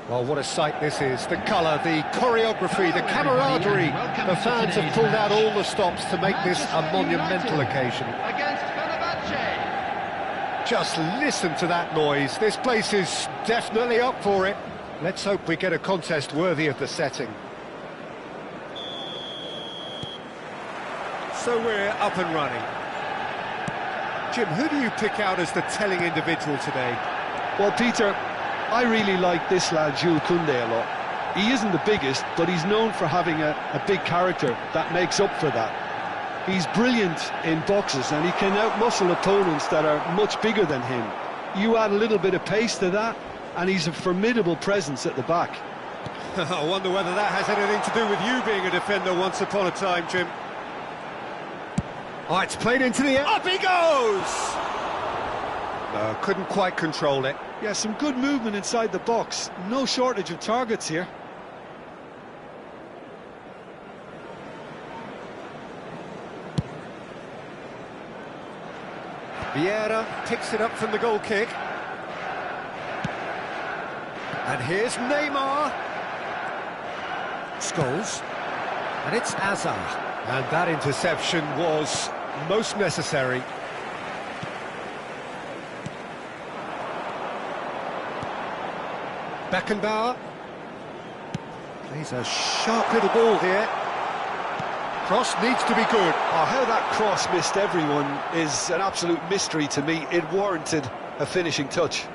Well, what a sight this is. The colour, the choreography, the camaraderie. The fans have pulled out all the stops to make this a monumental occasion. Just listen to that noise. This place is definitely up for it. Let's hope we get a contest worthy of the setting. So we're up and running. Jim, who do you pick out as the telling individual today? Well, Peter, I really like this lad, Jules Koundé, a lot. He isn't the biggest, but he's known for having a big character that makes up for that. He's brilliant in boxes, and he can outmuscle opponents that are much bigger than him. You add a little bit of pace to that, and he's a formidable presence at the back. I wonder whether that has anything to do with you being a defender once upon a time, Jim. Oh, it's played into the air. Up he goes! No, couldn't quite control it. Yeah, some good movement inside the box. No shortage of targets here. Vieira picks it up from the goal kick. And here's Neymar. Scholes. And it's Azar. And that interception was most necessary. Beckenbauer. Plays a sharp little ball here. Cross needs to be good. Oh, how that cross missed everyone is an absolute mystery to me. It warranted a finishing touch.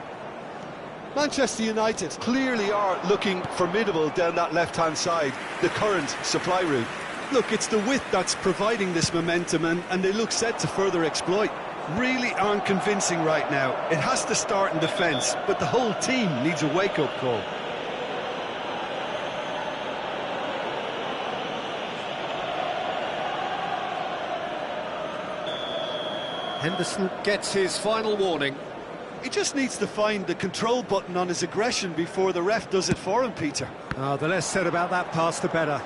Manchester United clearly are looking formidable down that left-hand side, the current supply route. Look, it's the width that's providing this momentum, and they look set to further exploit. Really aren't convincing right now. It has to start in defence, but the whole team needs a wake-up call. Henderson gets his final warning. He just needs to find the control button on his aggression before the ref does it for him, Peter. Oh, the less said about that pass, the better.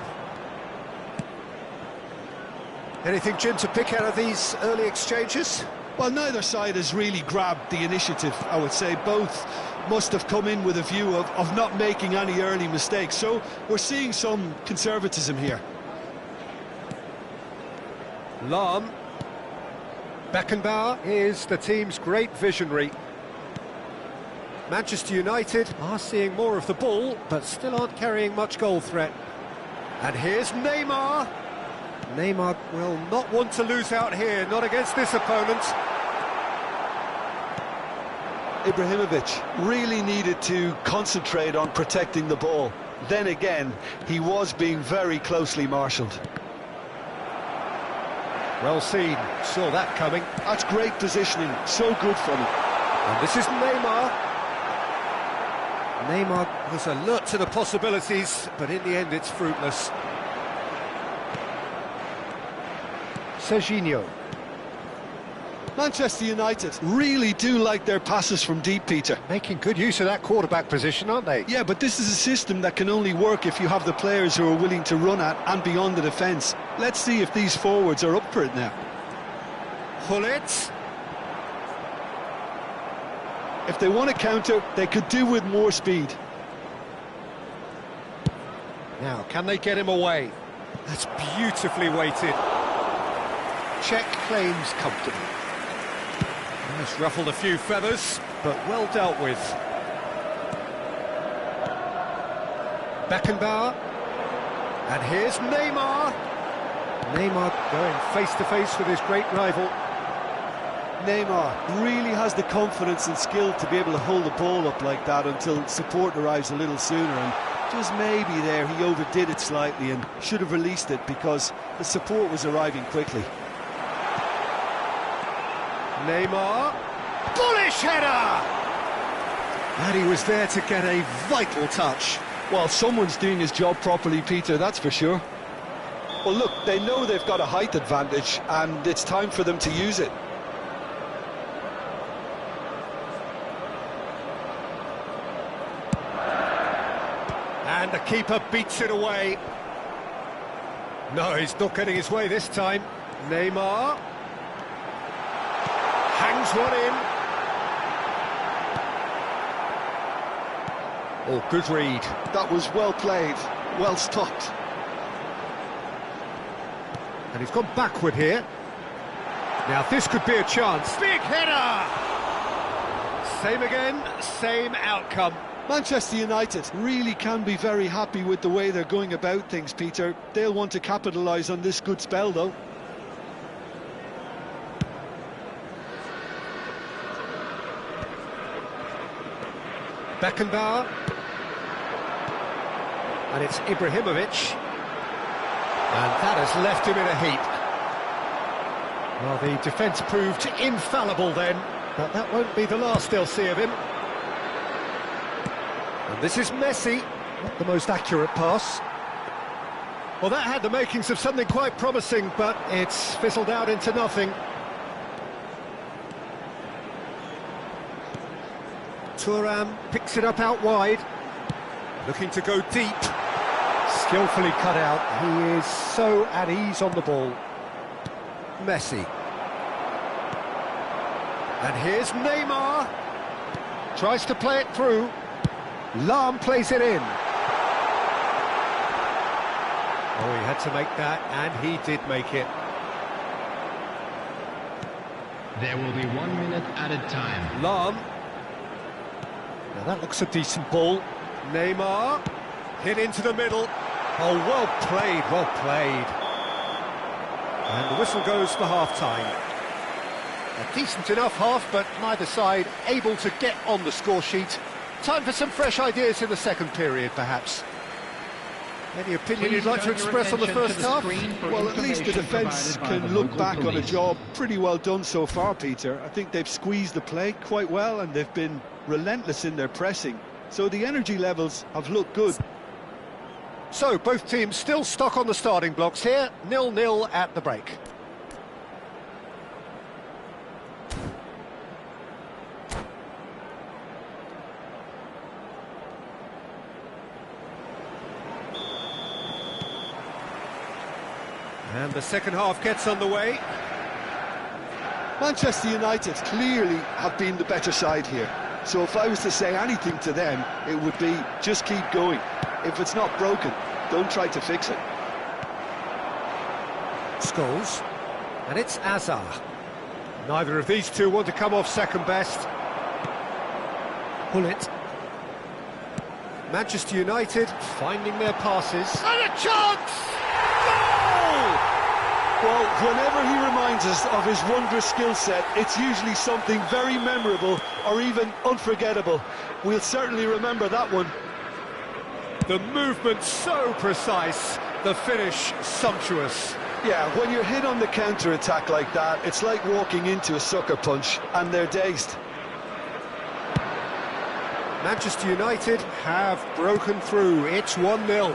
Anything, Jim, to pick out of these early exchanges? Well, neither side has really grabbed the initiative, I would say. Both must have come in with a view of not making any early mistakes. So we're seeing some conservatism here. Lahm. Beckenbauer is the team's great visionary. Manchester United are seeing more of the ball, but still aren't carrying much goal threat. And here's Neymar. Neymar will not want to lose out here, not against this opponent. Ibrahimovic really needed to concentrate on protecting the ball. Then again, he was being very closely marshalled. Well seen, saw that coming. That's great positioning, so good from him. And this is Neymar. Neymar was alert to the possibilities, but in the end it's fruitless. Serginho. Manchester United really do like their passes from deep, Peter. Making good use of that quarterback position, aren't they? Yeah, but this is a system that can only work if you have the players who are willing to run at and beyond the defence. Let's see if these forwards are up for it now. Gullit. If they want to counter, they could do with more speed. Now, can they get him away? That's beautifully weighted. Check claims comfortably. That's ruffled a few feathers, but well dealt with. Beckenbauer. And here's Neymar. Neymar going face-to-face with his great rival. Neymar really has the confidence and skill to be able to hold the ball up like that until support arrives a little sooner, and just maybe there he overdid it slightly and should have released it because the support was arriving quickly. Neymar, bullish header! And he was there to get a vital touch. Well, someone's doing his job properly, Peter, that's for sure. Well, look, they know they've got a height advantage, and it's time for them to use it. And the keeper beats it away. No, he's not getting his way this time. Neymar hangs one in. Oh, good read. That was well played, well stopped. And he's gone backward here. Now this could be a chance. Big header! Same again, same outcome. Manchester United really can be very happy with the way they're going about things, Peter. They'll want to capitalise on this good spell, though. Beckenbauer. And it's Ibrahimovic. And that has left him in a heap. Well, the defence proved infallible then, but that won't be the last they'll see of him. And this is Messi, not the most accurate pass. Well, that had the makings of something quite promising, but it's fizzled out into nothing. Thuram picks it up out wide, looking to go deep. Skillfully cut out. He is so at ease on the ball. Messi. And here's Neymar. Tries to play it through. Lahm plays it in. Oh, he had to make that, and he did make it. There will be 1 minute added time. Lahm. Now that looks a decent ball. Neymar. Hit into the middle. Oh, well played, well played. And the whistle goes for half-time. A decent enough half, but neither side able to get on the score sheet. Time for some fresh ideas in the second period, perhaps. Any opinion you'd like to express on the first half? Well, at least the defence can look back on a job pretty well done so far, Peter. I think they've squeezed the play quite well, and they've been relentless in their pressing. So the energy levels have looked good. So, both teams still stuck on the starting blocks here, 0-0 at the break. And the second half gets underway. Manchester United clearly have been the better side here. So if I was to say anything to them, it would be just keep going. If it's not broken, don't try to fix it. Scholes. And it's Azar. Neither of these two want to come off second best. Hullet. Manchester United finding their passes. And a chance! Goal! Well, whenever he reminds us of his wondrous skill set, it's usually something very memorable or even unforgettable. We'll certainly remember that one. The movement so precise, the finish sumptuous. Yeah, when you're hit on the counter-attack like that, it's like walking into a sucker punch, and they're dazed. Manchester United have broken through. It's 1-0.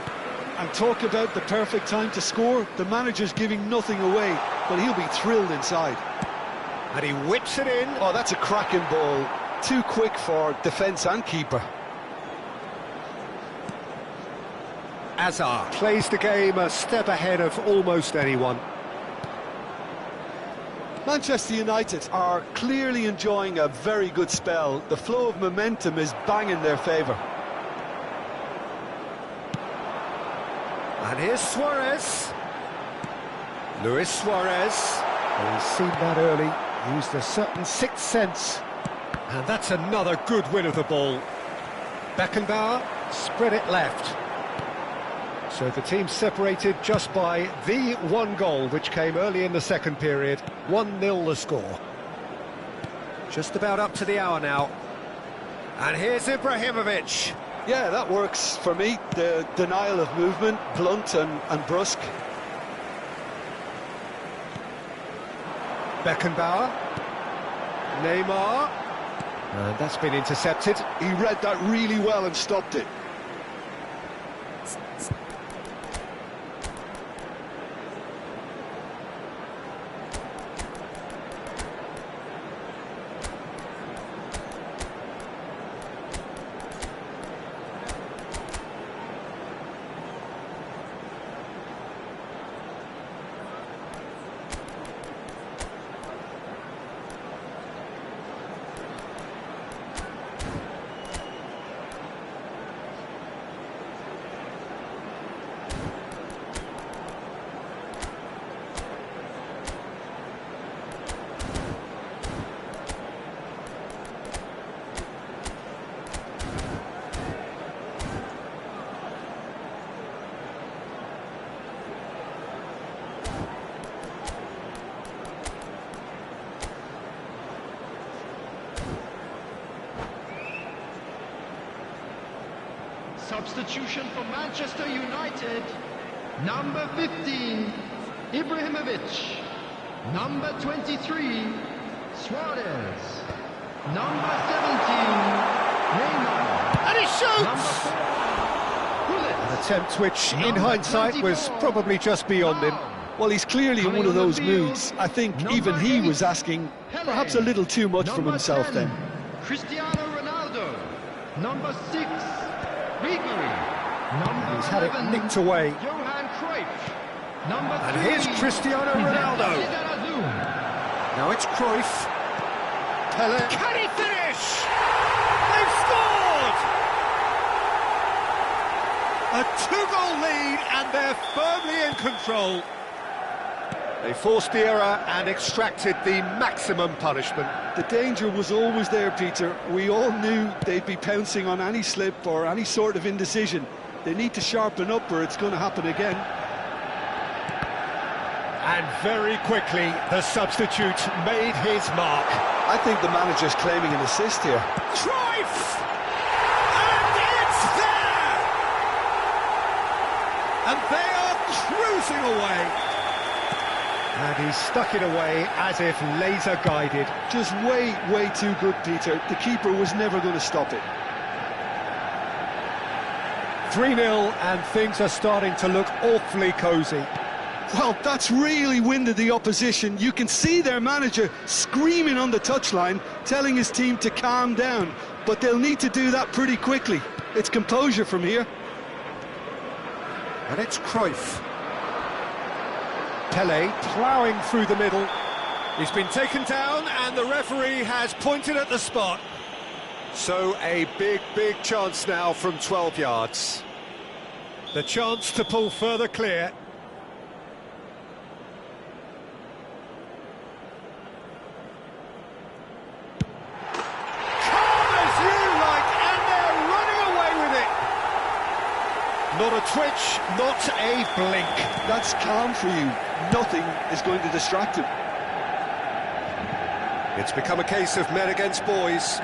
And talk about the perfect time to score. The manager's giving nothing away, but he'll be thrilled inside. And he whips it in. Oh, that's a cracking ball. Too quick for defence and keeper. Azar plays the game a step ahead of almost anyone. Manchester United are clearly enjoying a very good spell. The flow of momentum is bang in their favour. And here's Suarez. Luis Suarez. Well, he's seen that early, used a certain sixth sense. And that's another good win of the ball. Beckenbauer spread it left. So the team separated just by the one goal, which came early in the second period. 1-0 the score. Just about up to the hour now. And here's Ibrahimovic. Yeah, that works for me. The denial of movement, blunt and brusque. Beckenbauer. Neymar. And that's been intercepted. He read that really well and stopped it. Substitution for Manchester United. Number 15, Ibrahimovic. Number 23, Suarez. Number 17, Neymar. And he shoots! Number 4, An attempt which, in hindsight, was probably just beyond him. Well, he's clearly in one of those moods. I think even he was asking perhaps a little too much from himself then. Cristiano Ronaldo. Number 6, Ribery. Number He's had it 11, nicked away. Johan Cruyff. Number 3, And here's Cristiano Ronaldo. Now it's Cruyff. Pele. Can he finish? They've scored! A 2-goal lead and they're firmly in control. They forced the error and extracted the maximum punishment. The danger was always there, Peter. We all knew they'd be pouncing on any slip or any sort of indecision. They need to sharpen up or it's going to happen again. And very quickly, the substitute made his mark. I think the manager's claiming an assist here. Cruyff! And it's there! And they are cruising away. And he stuck it away as if laser-guided. Just way too good, Peter. The keeper was never going to stop it. 3-0, and things are starting to look awfully cosy. Well, that's really winded the opposition. You can see their manager screaming on the touchline, telling his team to calm down. But they'll need to do that pretty quickly. It's composure from here. And it's Cruyff. Pele ploughing through the middle. He's been taken down and the referee has pointed at the spot. So a big chance now from 12 yards. The chance to pull further clear. Calm as you like, and they're running away with it. Not a twitch, not a blink. That's calm for you. Nothing is going to distract him. It's become a case of men against boys.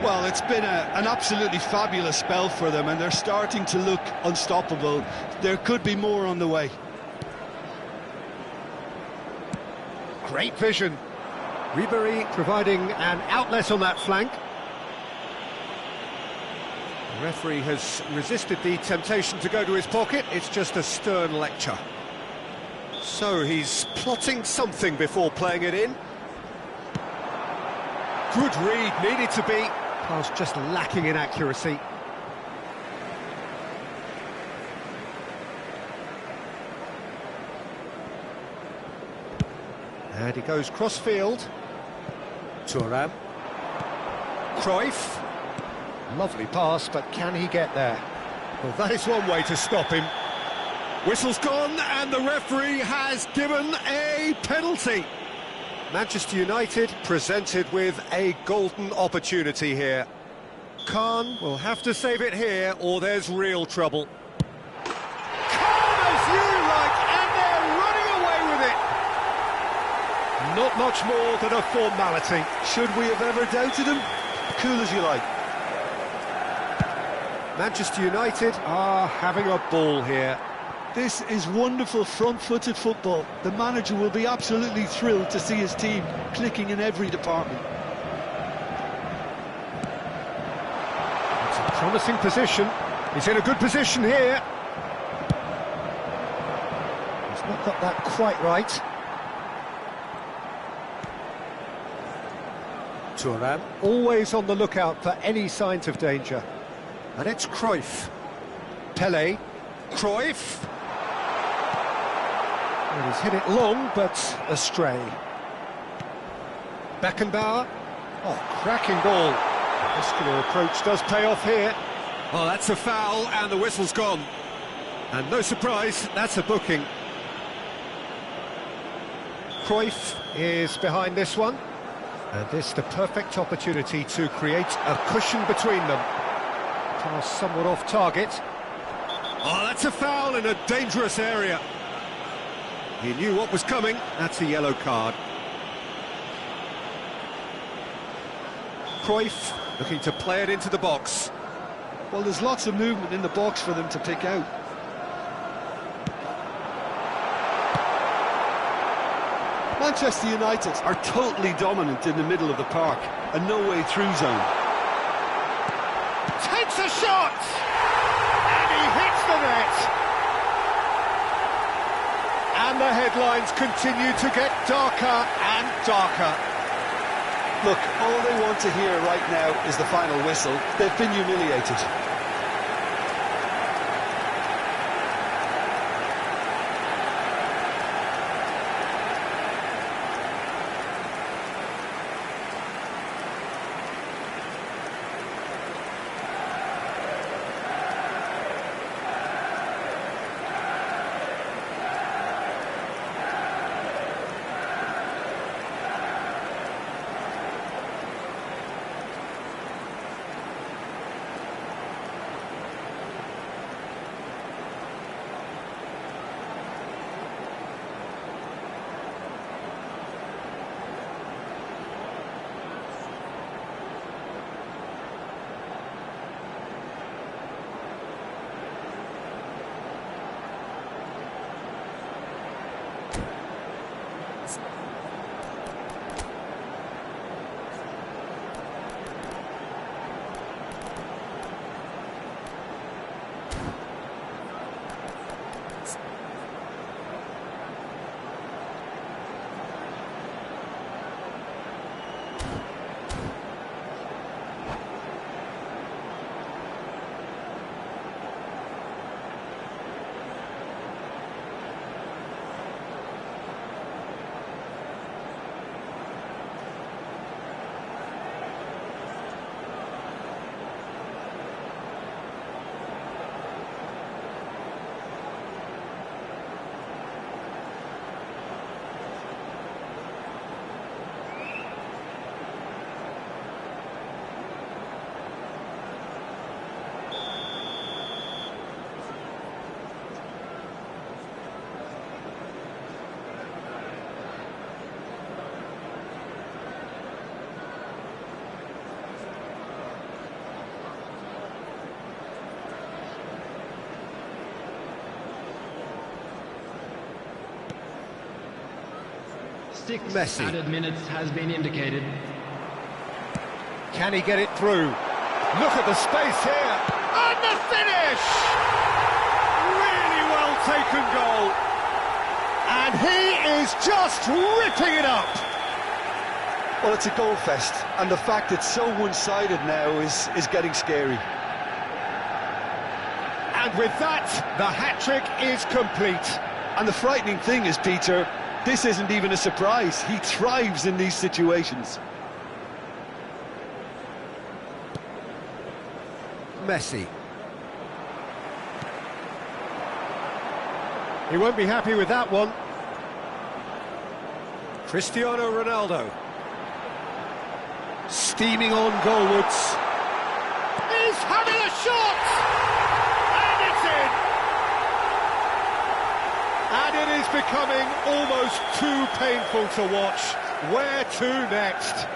Well, it's been an absolutely fabulous spell for them, and they're starting to look unstoppable. There could be more on the way. Great vision. Ribery providing an outlet on that flank. The referee has resisted the temptation to go to his pocket. It's just a stern lecture. So he's plotting something before playing it in. Good read, needed to be. Pass just lacking in accuracy. And he goes cross-field. Thuram. Cruyff. Lovely pass, but can he get there? Well, that is one way to stop him. Whistle's gone, and the referee has given a penalty. Manchester United presented with a golden opportunity here. Khan will have to save it here, or there's real trouble. Calm as you like, and they're running away with it. Not much more than a formality. Should we have ever doubted him? Cool as you like. Manchester United are having a ball here. This is wonderful front-footed football. The manager will be absolutely thrilled to see his team clicking in every department. It's a promising position. He's in a good position here. He's not got that quite right. Thuram always on the lookout for any signs of danger. And it's Cruyff. Pele. Cruyff. Well, he's hit it long, but astray. Beckenbauer. Oh, cracking ball. Muscular approach does pay off here. Oh, that's a foul, and the whistle's gone. And no surprise, that's a booking. Cruyff is behind this one. And this the perfect opportunity to create a cushion between them. Pass somewhat off target. Oh, that's a foul in a dangerous area. He knew what was coming. That's a yellow card. Cruyff looking to play it into the box. Well, there's lots of movement in the box for them to pick out. Manchester United are totally dominant in the middle of the park, a no-way through zone. Takes a shot! And he hits the net! And the headlines continue to get darker and darker. Look, all they want to hear right now is the final whistle. They've been humiliated. Six Messi. added minutes has been indicated. Can he get it through? Look at the space here. And the finish! Really well taken goal. And he is just ripping it up. Well, it's a goal fest, and the fact it's so one-sided now is getting scary. And with that, the hat-trick is complete. And the frightening thing is, Peter, this isn't even a surprise. He thrives in these situations. Messi. He won't be happy with that one. Cristiano Ronaldo. Steaming on goalwards. He's having a shot! And it's in! And it is becoming almost too painful to watch. Where to next?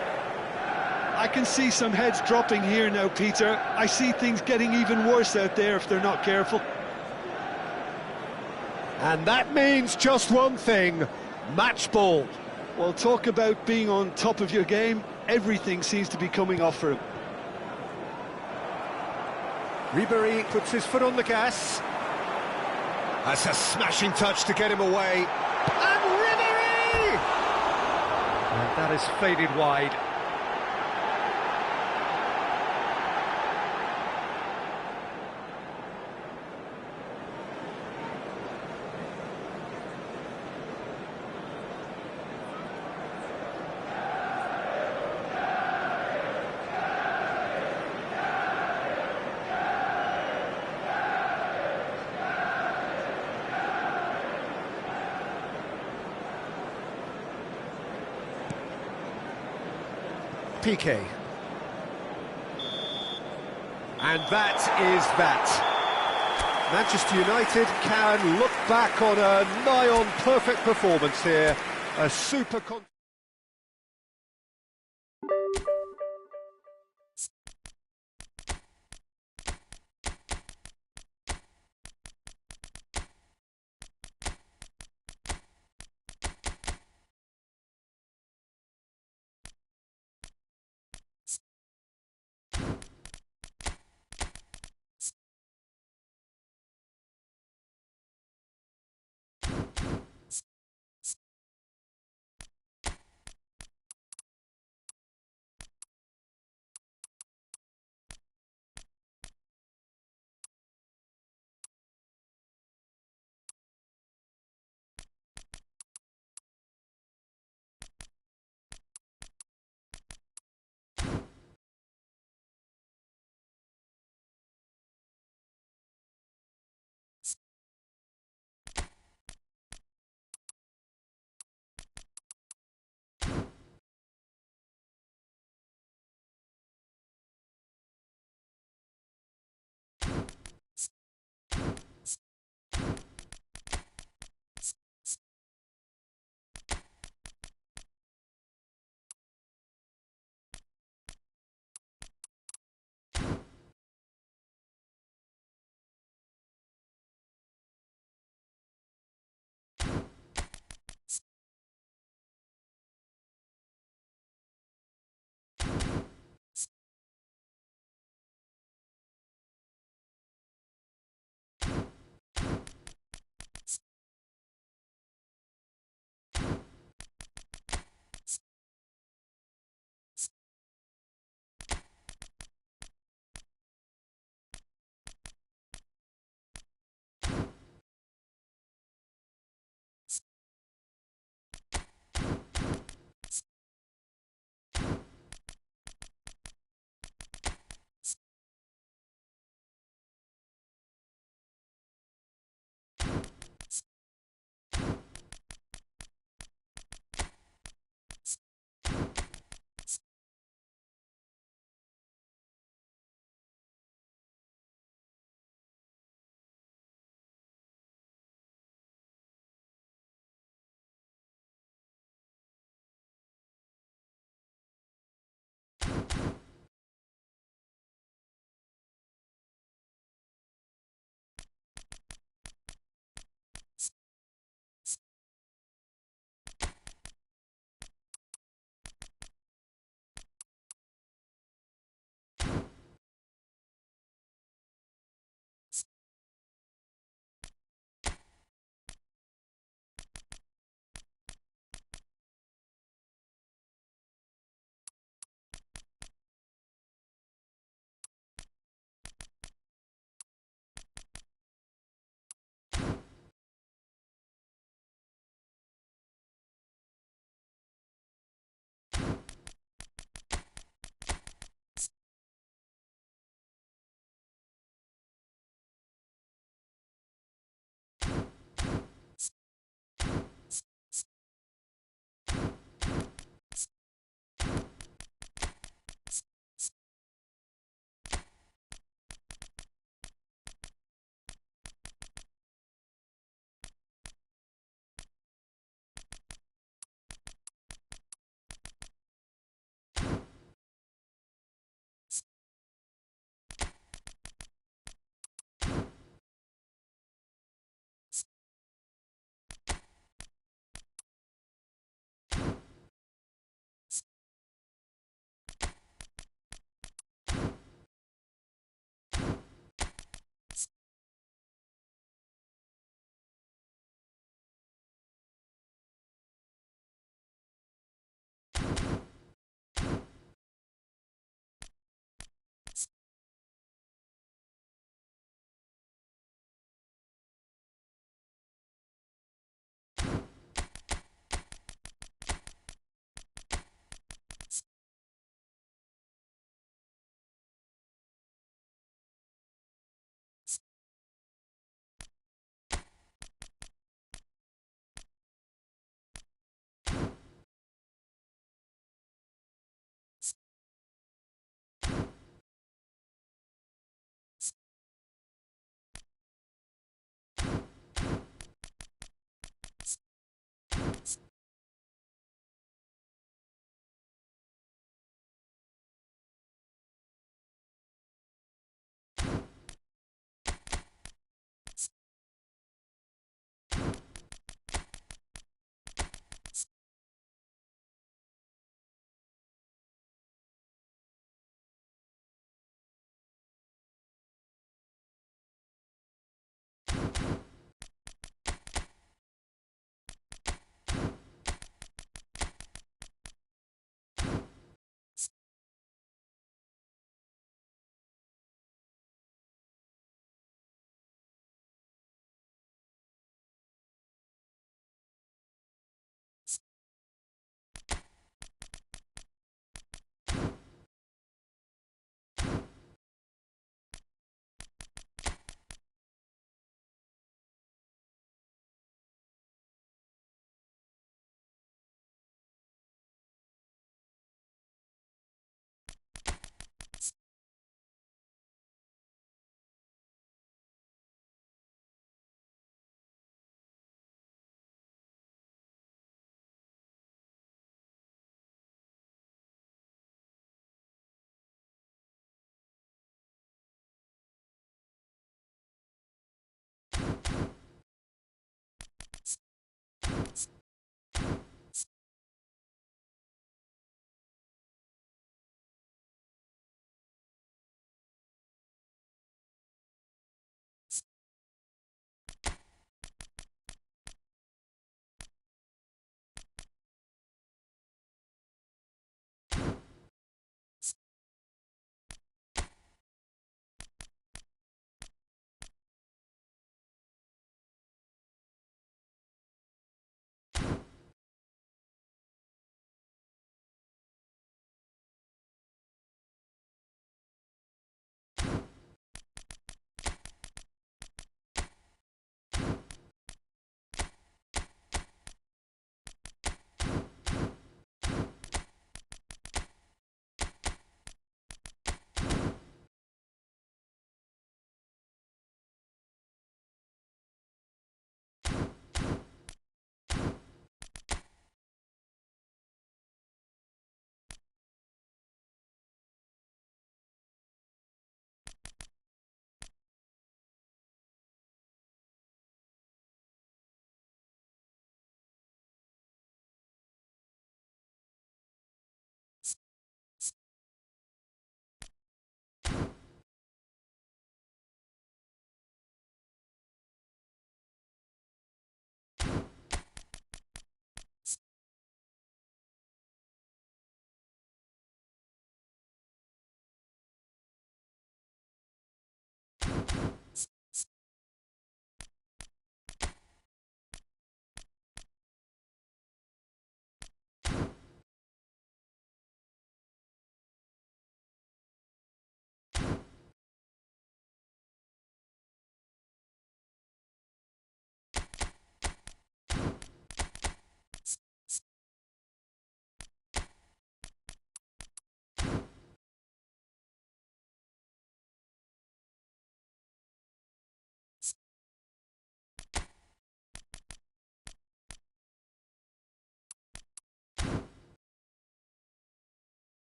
I can see some heads dropping here now, Peter. I see things getting even worse out there if they're not careful. And that means just one thing, match ball. Well, talk about being on top of your game. Everything seems to be coming off for him. Ribéry puts his foot on the gas. That's a smashing touch to get him away. And Ribéry! And that is faded wide. Piqué. And that is that. Manchester United can look back on a nigh-on perfect performance here. A super...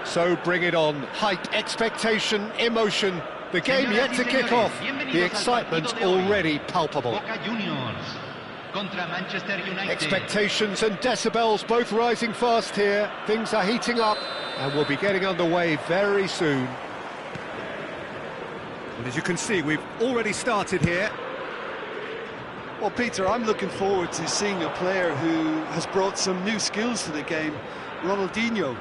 So bring it on. Hype, expectation, emotion. The game yet to kick off. The excitement already palpable. Expectations and decibels both rising fast here. Things are heating up and we'll be getting underway very soon. And as you can see, we've already started here. Well, Peter, I'm looking forward to seeing a player who has brought some new skills to the game. Ronaldinho.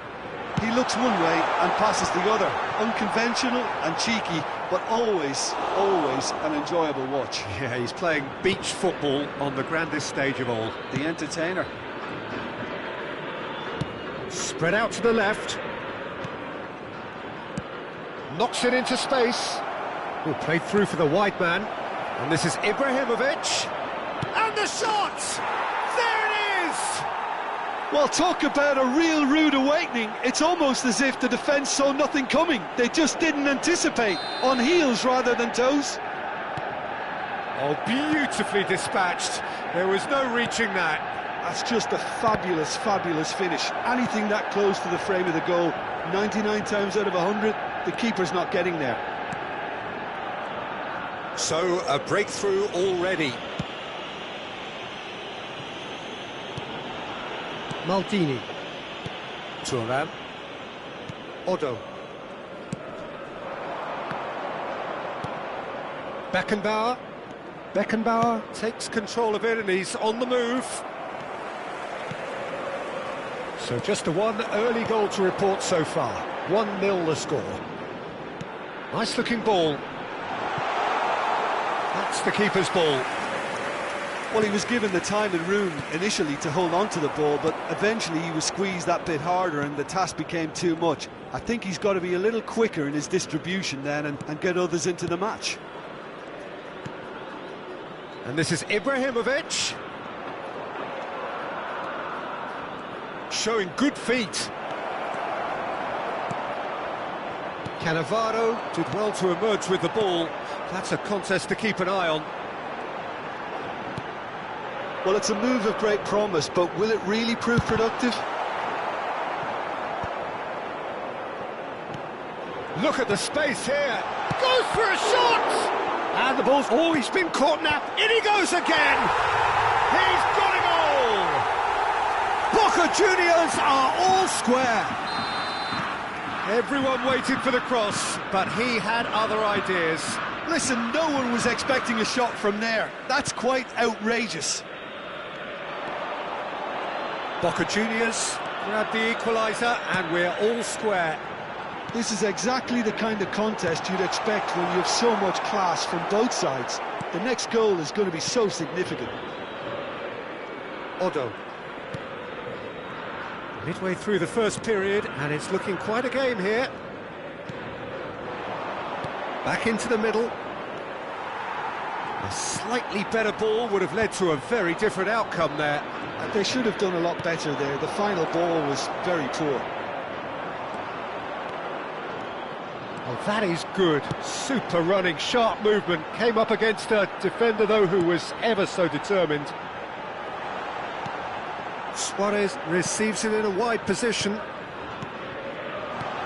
He looks one way and passes the other. Unconventional and cheeky, but always an enjoyable watch. Yeah, he's playing beach football on the grandest stage of all. The entertainer. Spread out to the left. Knocks it into space. Will play through for the wide man. And this is Ibrahimovic. And the shot! There it is! Well, talk about a real rude awakening. It's almost as if the defence saw nothing coming. They just didn't anticipate. On heels rather than toes. Oh, beautifully dispatched. There was no reaching that. That's just a fabulous finish. Anything that close to the frame of the goal, 99 times out of 100, the keeper's not getting there. So, a breakthrough already. Maldini. Thuram. Odo. Beckenbauer takes control of it and he's on the move. So just a one early goal to report so far. 1-0 the score. Nice looking ball. That's the keeper's ball. Well, he was given the time and room initially to hold on to the ball, but eventually he was squeezed that bit harder and the task became too much. I think he's got to be a little quicker in his distribution then and get others into the match. And this is Ibrahimovic. Showing good feet. Cannavaro did well to emerge with the ball. That's a contest to keep an eye on. Well, it's a move of great promise, but will it really prove productive? Look at the space here. Goes for a shot! And the ball's always been caught now. In he goes again! He's got a goal! Boca Juniors are all square. Everyone waited for the cross, but he had other ideas. Listen, no one was expecting a shot from there. That's quite outrageous. Boca Juniors grab the equaliser and we're all square. This is exactly the kind of contest you'd expect when you have so much class from both sides. The next goal is going to be so significant. Odo. Midway through the first period and it's looking quite a game here. Back into the middle. A slightly better ball would have led to a very different outcome there. They should have done a lot better there. The final ball was very poor. Oh, that is good. Super running, sharp movement. Came up against a defender, though, who was ever so determined. Suarez receives it in a wide position.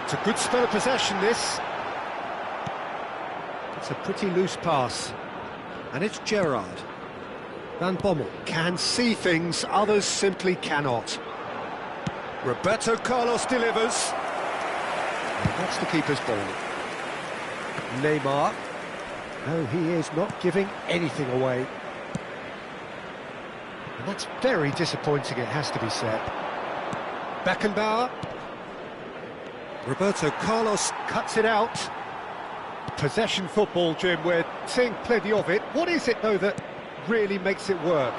It's a good spell of possession, this. It's a pretty loose pass. And it's Gerrard. Van Bommel can see things others simply cannot. Roberto Carlos delivers. And that's the keeper's ball. Neymar. No, he is not giving anything away. And that's very disappointing, it has to be said. Beckenbauer. Roberto Carlos cuts it out. Possession football, Jim, we're seeing plenty of it. What is it, though, that really makes it work?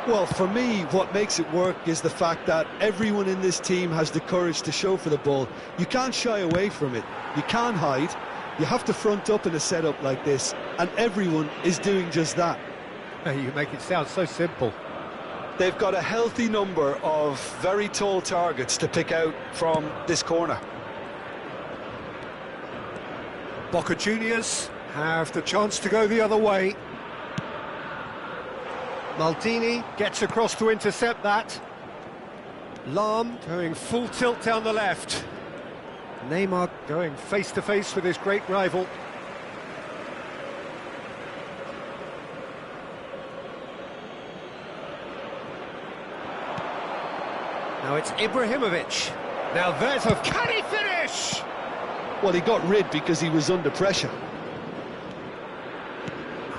Well, for me, what makes it work is the fact that everyone in this team has the courage to show for the ball. You can't shy away from it. You can't hide. You have to front up in a setup like this, and everyone is doing just that. You make it sound so simple. They've got a healthy number of very tall targets to pick out from this corner. Boca Juniors have the chance to go the other way. Maldini gets across to intercept that. Lahm going full tilt down the left. Neymar going face to face with his great rival. Now it's Ibrahimovic. Now there's a... Can he finish? Well, he got rid because he was under pressure.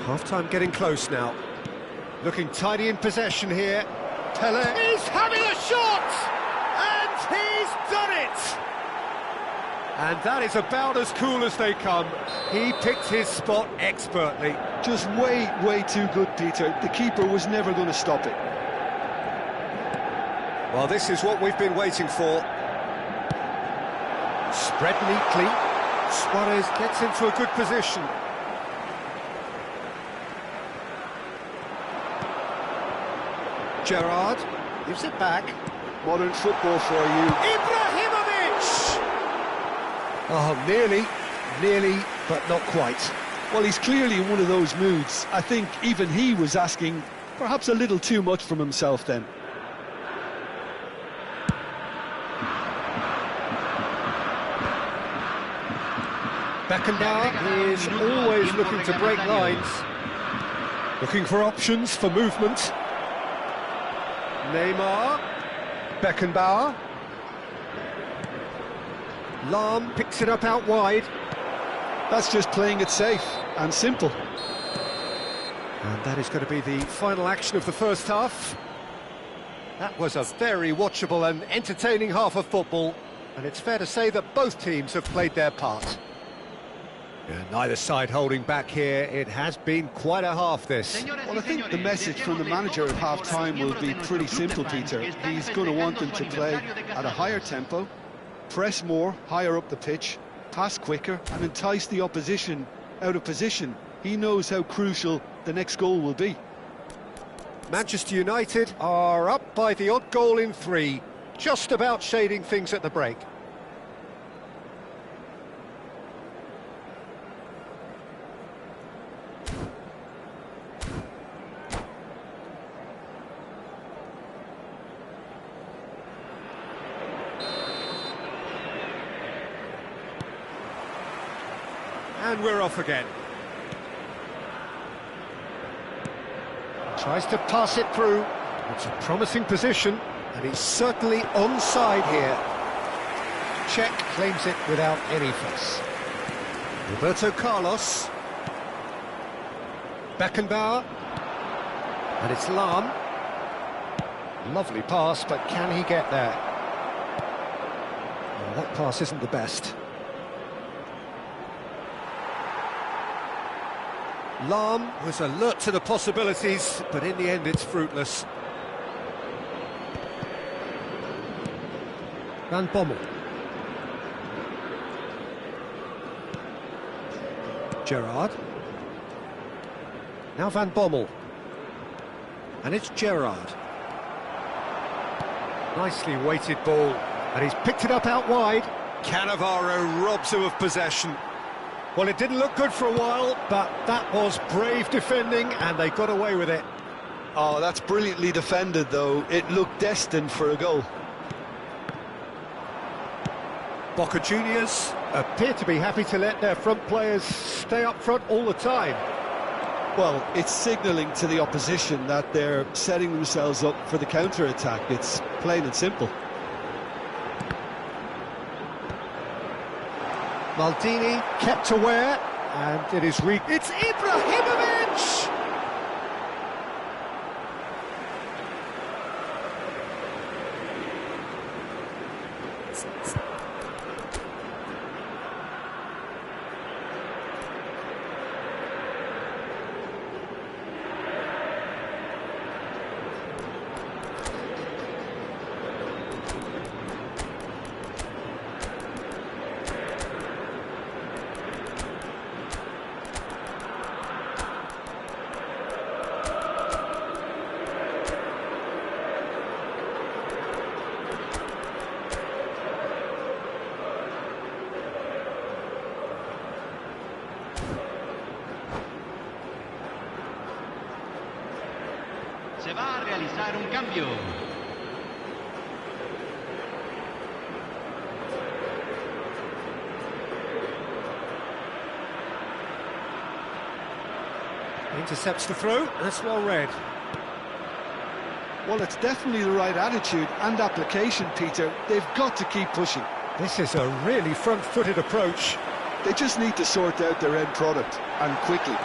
Half-time getting close now. Looking tidy in possession here. Pele. He's having a shot! And he's done it! And that is about as cool as they come. He picked his spot expertly. Just way too good, Peter. The keeper was never going to stop it. Well, this is what we've been waiting for. Spread neatly. Suarez gets into a good position. Gerrard gives it back. Modern football for you. Ibrahimovic! Oh, nearly, but not quite. Well, he's clearly in one of those moods. I think even he was asking perhaps a little too much from himself then. Beckenbauer is always looking to break lines. Looking for options for movement. Neymar. Beckenbauer. Lahm picks it up out wide. That's just playing it safe and simple. And that is going to be the final action of the first half. That was a very watchable and entertaining half of football, and it's fair to say that both teams have played their part. Yeah, neither side holding back here. It has been quite a half, this. Well, I think the message from the manager at half-time will be pretty simple, Peter. He's going to want them to play at a higher tempo, press more, higher up the pitch, pass quicker, and entice the opposition out of position. He knows how crucial the next goal will be. Manchester United are up by the odd goal in 3, just about shading things at the break. And we're off again. Tries to pass it through. It's a promising position, and he's certainly onside here. Czech claims it without any fuss. Roberto Carlos. Beckenbauer. And it's Lahm. Lovely pass, but can he get there? Well, that pass isn't the best. Lahm was alert to the possibilities, but in the end it's fruitless. Van Bommel. Gerrard. Now Van Bommel. And it's Gerrard. Nicely weighted ball, and he's picked it up out wide. Cannavaro robs him of possession. Well, it didn't look good for a while, but that was brave defending, and they got away with it. Oh, that's brilliantly defended, though. It looked destined for a goal. Boca Juniors appear to be happy to let their front players stay up front all the time. Well, it's signalling to the opposition that they're setting themselves up for the counter-attack. It's plain and simple. Maldini kept aware, and it is it's Ibrahimovic! Se va a realizar un cambio. Intercepts the throw, that's well read. Well, it's definitely the right attitude and application, Peter. They've got to keep pushing. This is a really front-footed approach. They just need to sort out their end product, and quickly.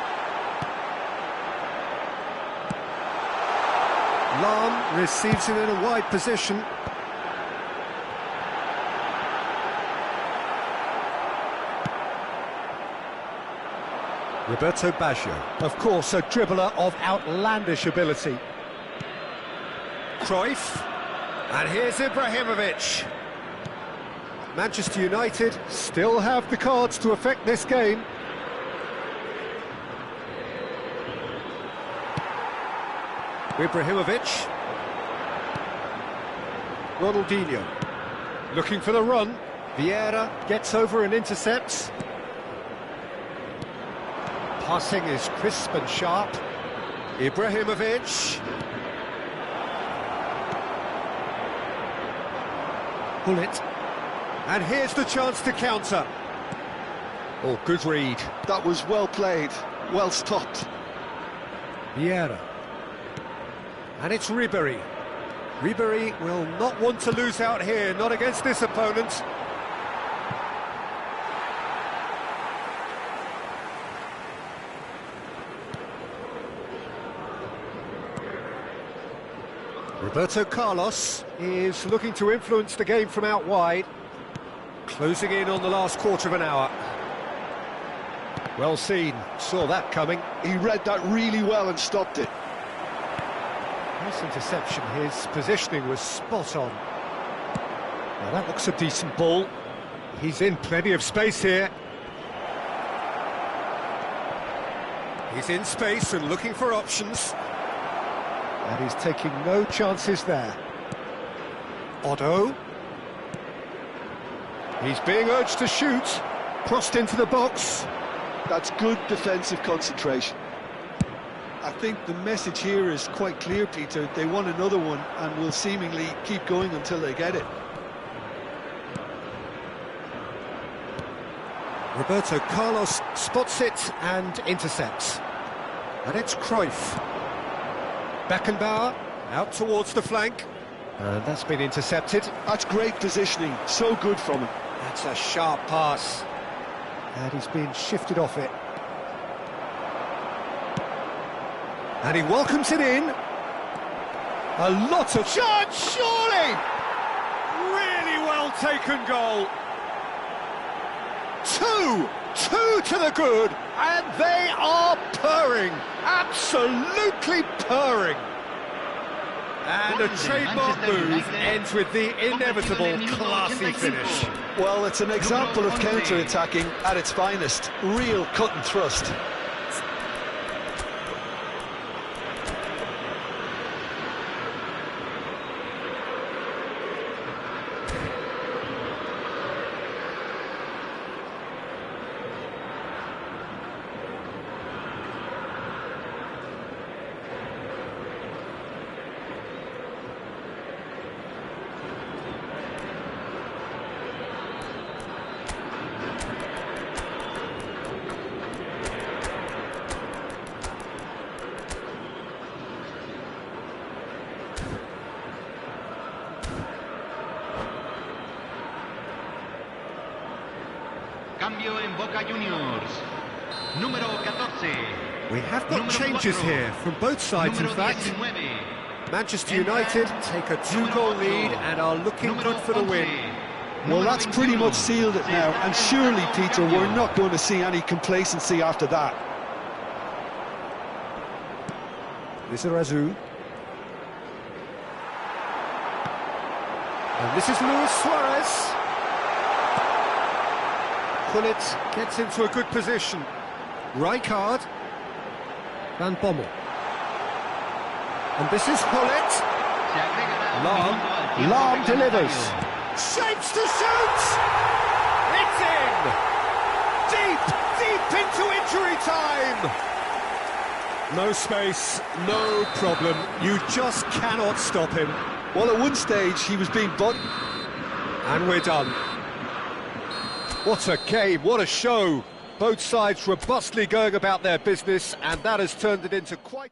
Lahm receives it in a wide position. Roberto Baggio, of course, a dribbler of outlandish ability. Cruyff, and here's Ibrahimovic. Manchester United still have the cards to affect this game. Ibrahimovic. Ronaldinho, looking for the run. Vieira gets over and intercepts. Passing is crisp and sharp. Ibrahimovic. Bullet. And here's the chance to counter. Oh, good read. That was well played, well stopped. Vieira. And it's Ribéry. Ribéry will not want to lose out here, not against this opponent. Roberto Carlos is looking to influence the game from out wide. Closing in on the last quarter of an hour. Well seen, saw that coming. He read that really well and stopped it. Nice interception, his positioning was spot on. Now that looks a decent ball. He's in plenty of space here. He's in space and looking for options. And he's taking no chances there. Otto. He's being urged to shoot. Crossed into the box. That's good defensive concentration. I think the message here is quite clear, Peter. They want another one and will seemingly keep going until they get it. Roberto Carlos spots it and intercepts. And it's Cruyff. Beckenbauer out towards the flank. And that's been intercepted. That's great positioning, so good from him. That's a sharp pass. And he's been shifted off it. And he welcomes it in. A lot of chance, surely! Really well taken goal. Two to the good, and they are purring, absolutely purring. And a trademark move ends with the inevitable classy finish. Well, it's an example of counter-attacking at its finest. Real cut and thrust. Cambio en Boca Juniors. Número 14. We have got changes here from both sides, in fact. Manchester United take a 2-goal lead and are looking good for the win. Well, that's pretty much sealed it now, and surely, Peter, we're not going to see any complacency after that. Lizarazu. And this is Luis Suarez. Gullit gets into a good position. Rijkaard. Van Bommel. And this is Gullit. Lahm delivers. Shapes to shoot! It's in! Deep into injury time! No space, no problem. You just cannot stop him. Well, at one stage, he was being buttoned. And we're done. What a game, what a show. Both sides robustly going about their business, and that has turned it into quite...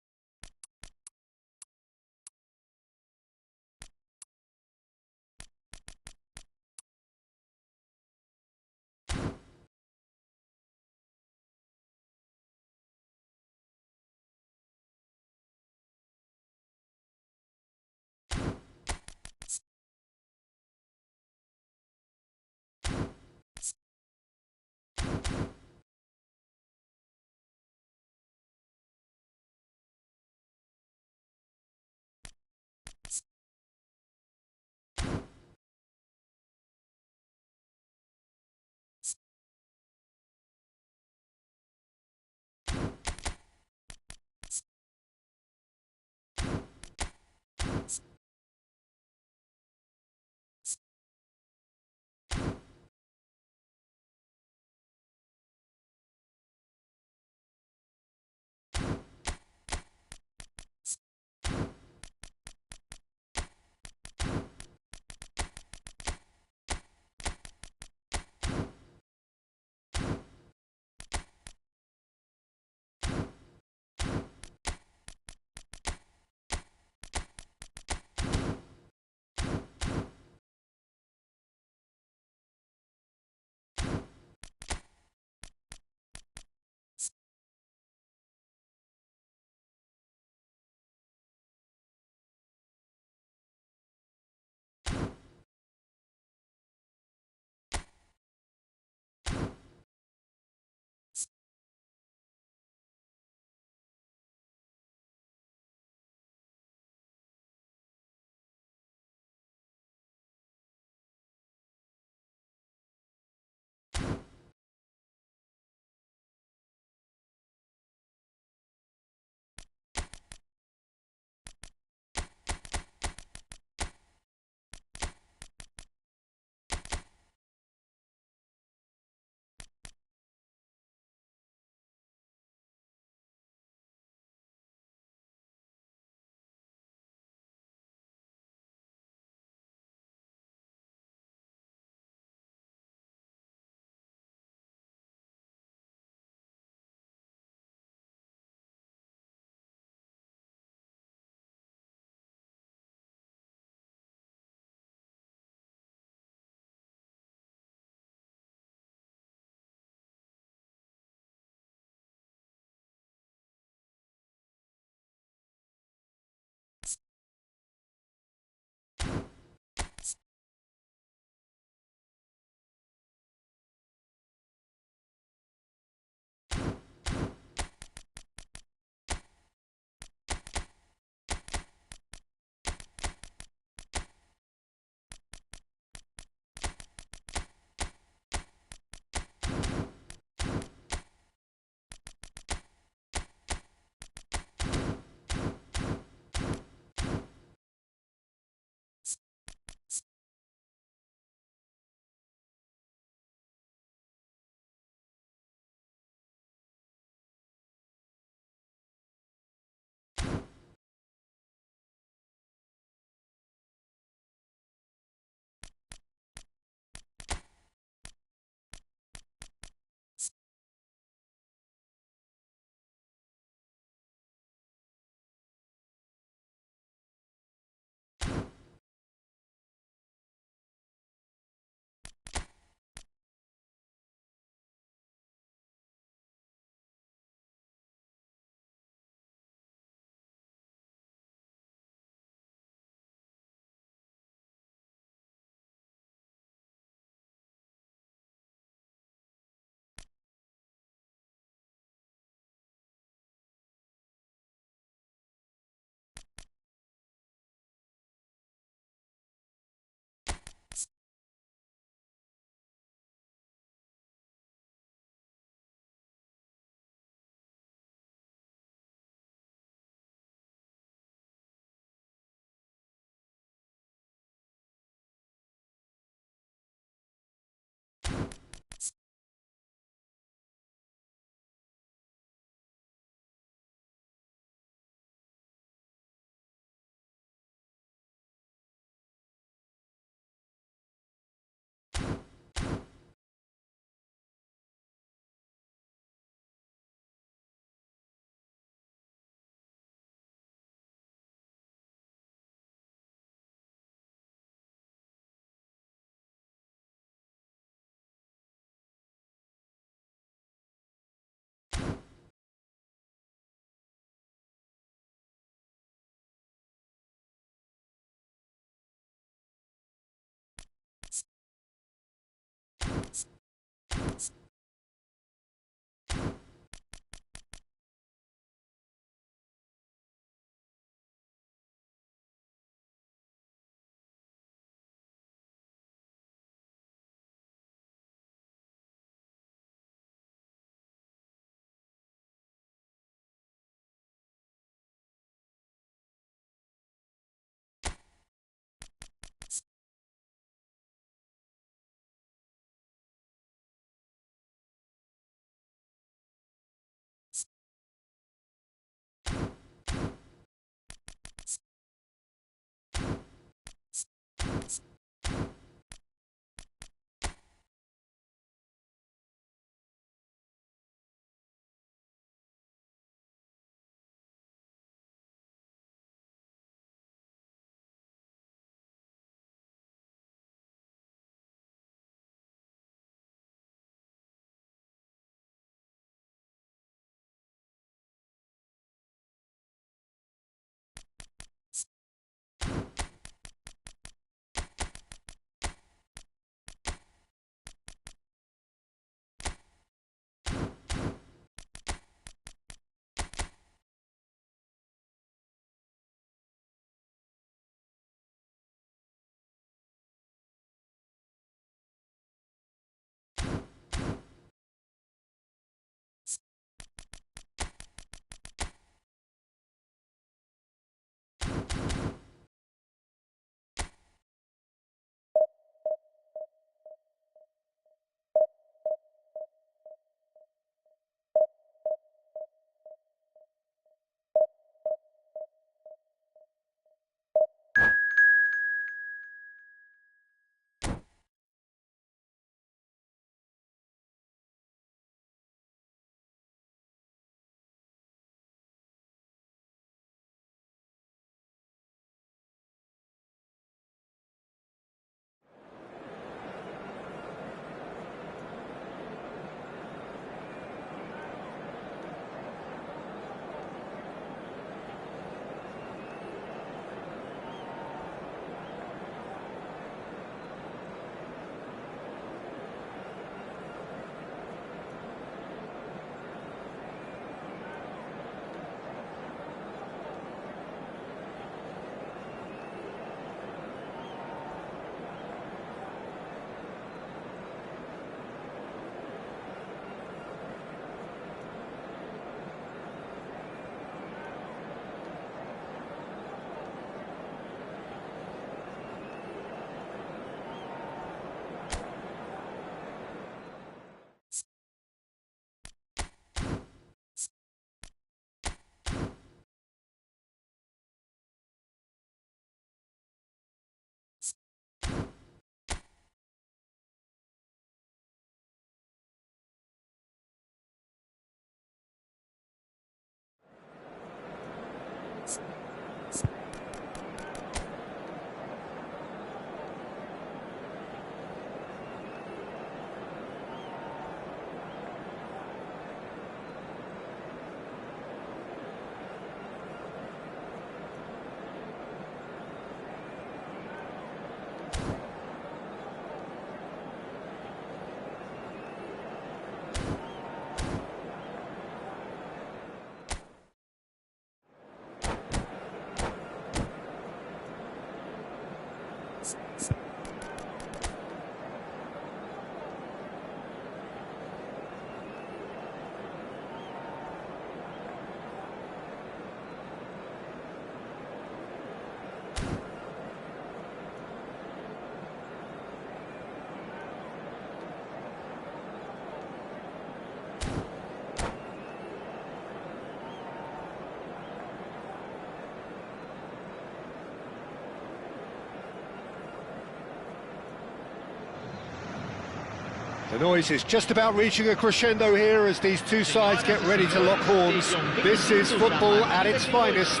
The noise is just about reaching a crescendo here as these two sides get ready to lock horns. This is football at its finest.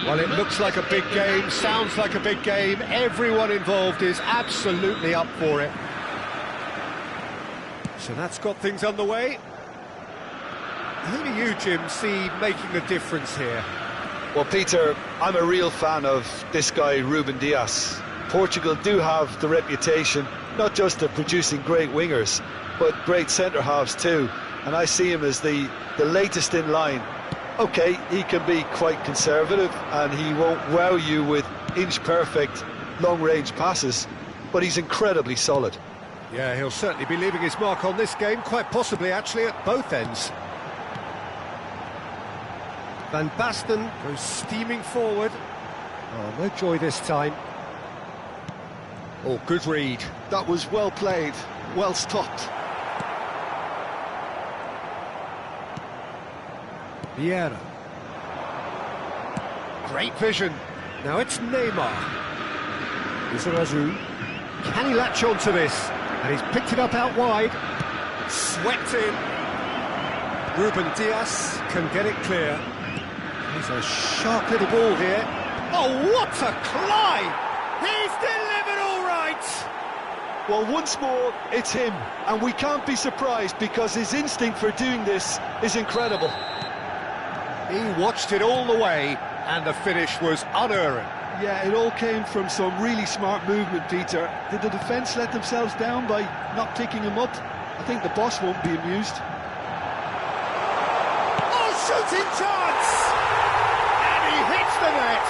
Well, it looks like a big game, sounds like a big game. Everyone involved is absolutely up for it. So that's got things underway. Who do you, Jim, see making the difference here? Well, Peter, I'm a real fan of this guy, Ruben Dias. Portugal do have the reputation, not just of producing great wingers, but great centre-halves too. And I see him as the latest in line. OK, he can be quite conservative and he won't wow you with inch-perfect long-range passes, but he's incredibly solid. Yeah, he'll certainly be leaving his mark on this game, quite possibly actually at both ends. Van Basten goes steaming forward. Oh, no joy this time. Oh, good read. That was well played, well stopped. Vieira. Great vision. Now it's Neymar. Lizarazu. Can he latch on to this? And he's picked it up out wide. Swept in. Ruben Dias can get it clear. He's a sharp little ball here. Oh, what a climb! He's delivered all right! Well, once more, it's him. And we can't be surprised because his instinct for doing this is incredible. He watched it all the way, and the finish was unerring. Yeah, it all came from some really smart movement, Peter. Did the defence let themselves down by not picking him up? I think the boss won't be amused. Oh, shooting chance! And he hits the net!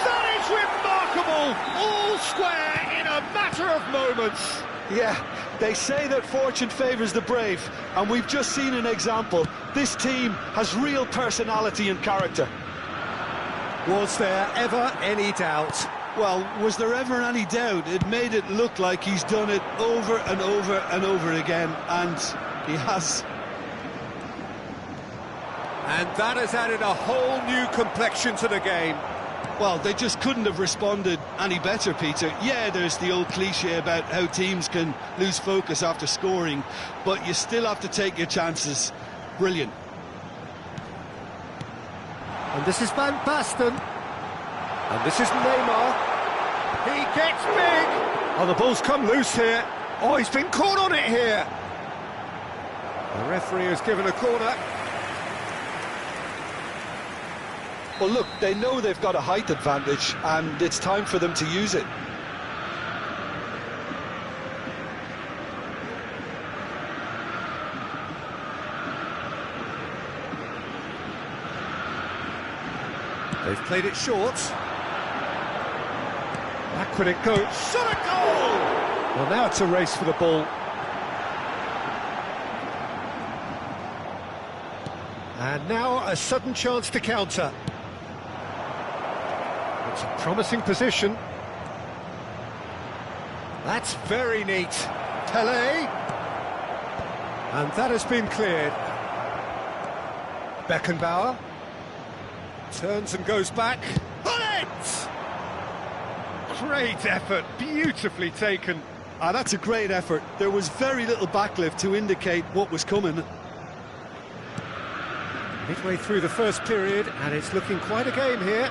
That is remarkable! All square in a matter of moments! Yeah, they say that fortune favours the brave, and we've just seen an example. This team has real personality and character. Was there ever any doubt? Well, was there ever any doubt? It made it look like he's done it over and over and over again, and he has. And that has added a whole new complexion to the game. Well, they just couldn't have responded any better, Peter. Yeah, there's the old cliche about how teams can lose focus after scoring, but you still have to take your chances. Brilliant. And this is Van Basten. And this is Neymar. He gets big. Oh, the ball's come loose here. Oh, he's been caught on it here. The referee has given a corner. Well, look, they know they've got a height advantage, and it's time for them to use it. They've played it short. Back with it goes. Shot a goal! Well, now it's a race for the ball. And now a sudden chance to counter. It's a promising position. That's very neat. Pelé. And that has been cleared. Beckenbauer. Turns and goes back. Bullet! Great effort, beautifully taken. That's a great effort. There was very little backlift to indicate what was coming. Midway through the first period, and it's looking quite a game here.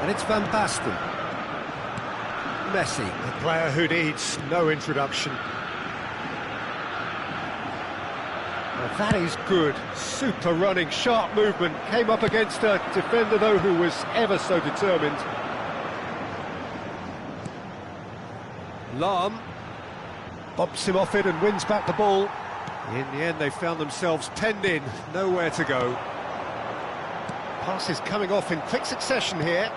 And it's Van Basten. Messi, a player who needs no introduction. Well, that is good. Super running, sharp movement. Came up against a defender, though, who was ever so determined. Lahm bumps him off it and wins back the ball. In the end, they found themselves penned in, nowhere to go. Passes coming off in quick succession here.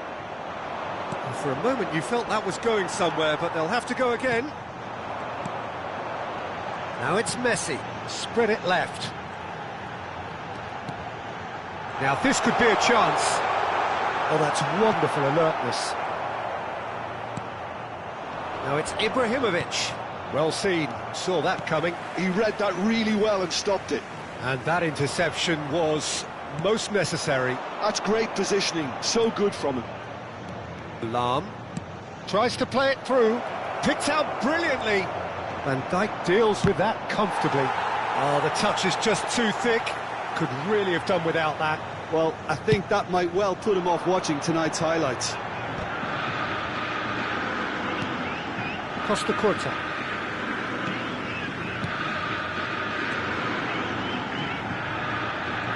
And for a moment, you felt that was going somewhere, but they'll have to go again. Now it's Messi, spread it left. Now this could be a chance. Oh, that's wonderful alertness. Now it's Ibrahimovic. Well seen, saw that coming. He read that really well and stopped it. And that interception was most necessary. That's great positioning, so good from him. Lahm tries to play it through, picked out brilliantly. Van Dijk deals with that comfortably. Oh, the touch is just too thick. Could really have done without that. Well, I think that might well put him off watching tonight's highlights. Costa Curta.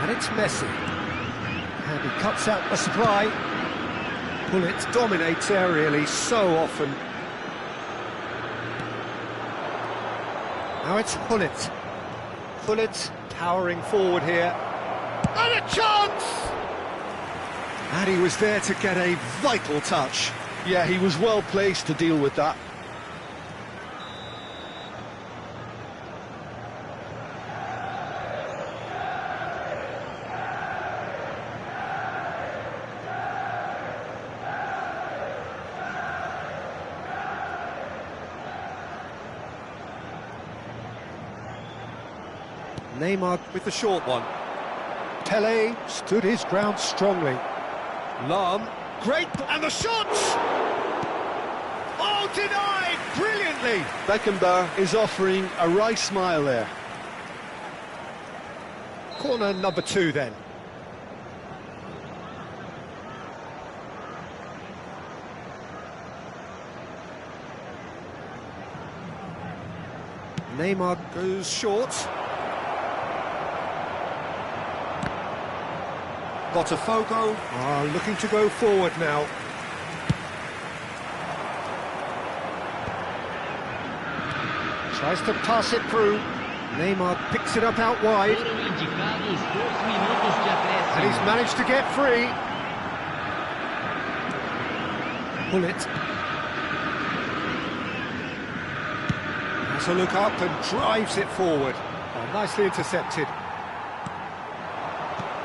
And it's Messi. And he cuts out the supply. Bullet dominates aerially so often. Now it's Hullet. Hullet powering forward here. And a chance! And he was there to get a vital touch. Yeah, he was well placed to deal with that. Neymar with the short one. Pele stood his ground strongly. Lam, great, and the shot! Oh, denied brilliantly! Beckenbauer is offering a wry smile there. Corner number 2 then. Neymar goes short. Botafogo are looking to go forward now. Tries to pass it through. Neymar picks it up out wide. And he's managed to get free. Bullet. Has a look up and drives it forward. Oh, nicely intercepted.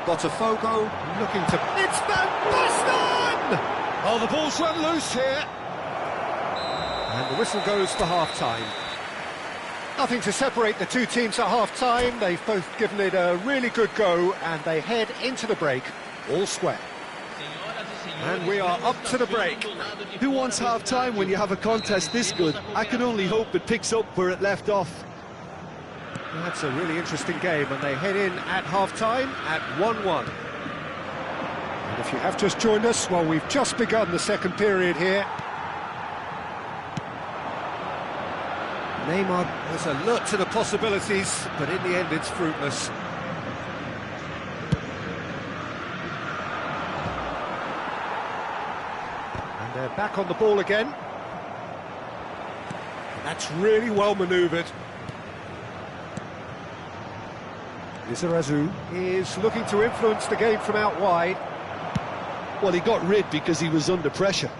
Botafogo looking to... It's Van Basten! Oh, the ball's run loose here. And the whistle goes for half-time. Nothing to separate the two teams at half-time. They've both given it a really good go, and they head into the break all square. And we are up to the break. Who wants half-time when you have a contest this good? I can only hope it picks up where it left off. That's a really interesting game, and they head in at half-time at 1-1. And if you have just joined us, well, we've just begun the second period here. Neymar was alert to the possibilities, but in the end it's fruitless. And they're back on the ball again. That's really well manoeuvred. Lizarazu is looking to influence the game from out wide. Well, he got rid because he was under pressure.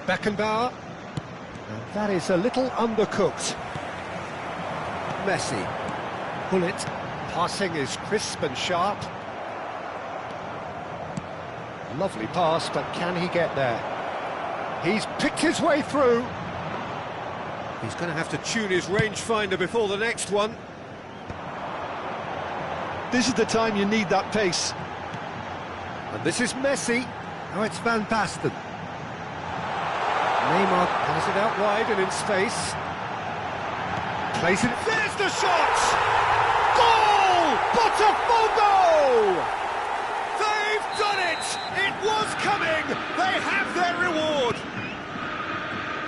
Beckenbauer. And that is a little undercooked. Messi. Bullet. Passing is crisp and sharp. Lovely pass, but can he get there? He's picked his way through. He's going to have to tune his rangefinder before the next one. This is the time you need that pace. And this is Messi. Now it's Van Basten. Neymar has it out wide and in space. Plays it. There's the shot! Goal! Botafogo! They've done it! It was coming! They have their reward!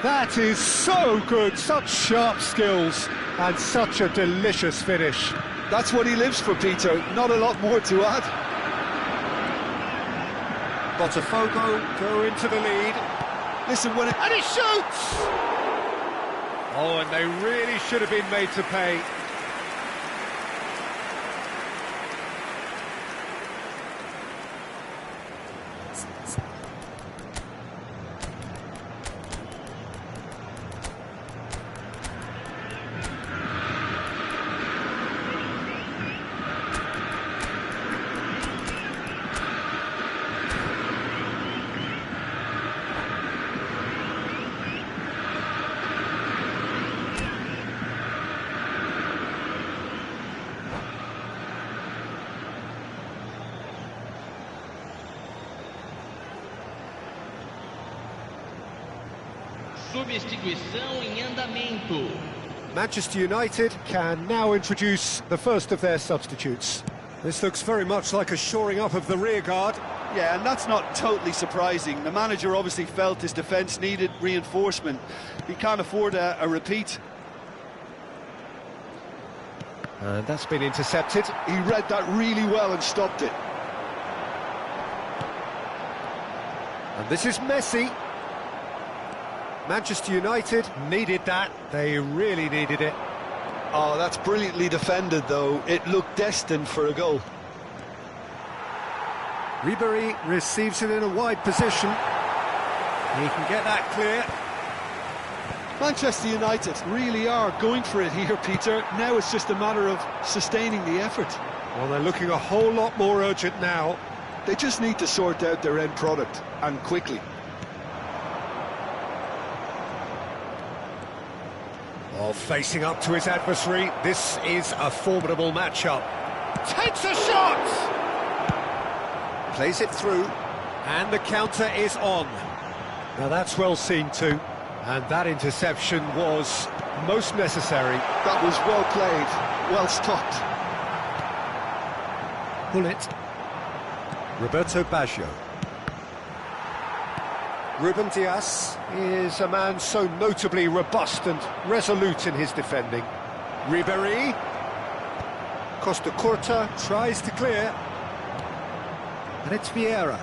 That is so good, such sharp skills, and such a delicious finish. That's what he lives for, Peter, not a lot more to add. Botafogo go into the lead. Listen, when it... And he shoots! Oh, and they really should have been made to pay. Substituição em andamento. Manchester United can now introduce the first of their substitutes. This looks very much like a shoring up of the rear guard. Yeah, and that's not totally surprising. The manager obviously felt his defence needed reinforcement. He can't afford a repeat. And that's been intercepted. He read that really well and stopped it. And this is Messi. Manchester United needed that. They really needed it. Oh, that's brilliantly defended, though. It looked destined for a goal. Ribery receives it in a wide position. He can get that clear. Manchester United really are going for it here, Peter. Now it's just a matter of sustaining the effort. Well, they're looking a whole lot more urgent now. They just need to sort out their end product, and quickly. Well, facing up to his adversary, this is a formidable matchup. Takes a shot! Plays it through, and the counter is on. Now that's well seen too, and that interception was most necessary. That was well played, well stopped. Bullet. Roberto Baggio. Ruben Dias is a man so notably robust and resolute in his defending. Ribéry. Costa Curta tries to clear. And it's Vieira.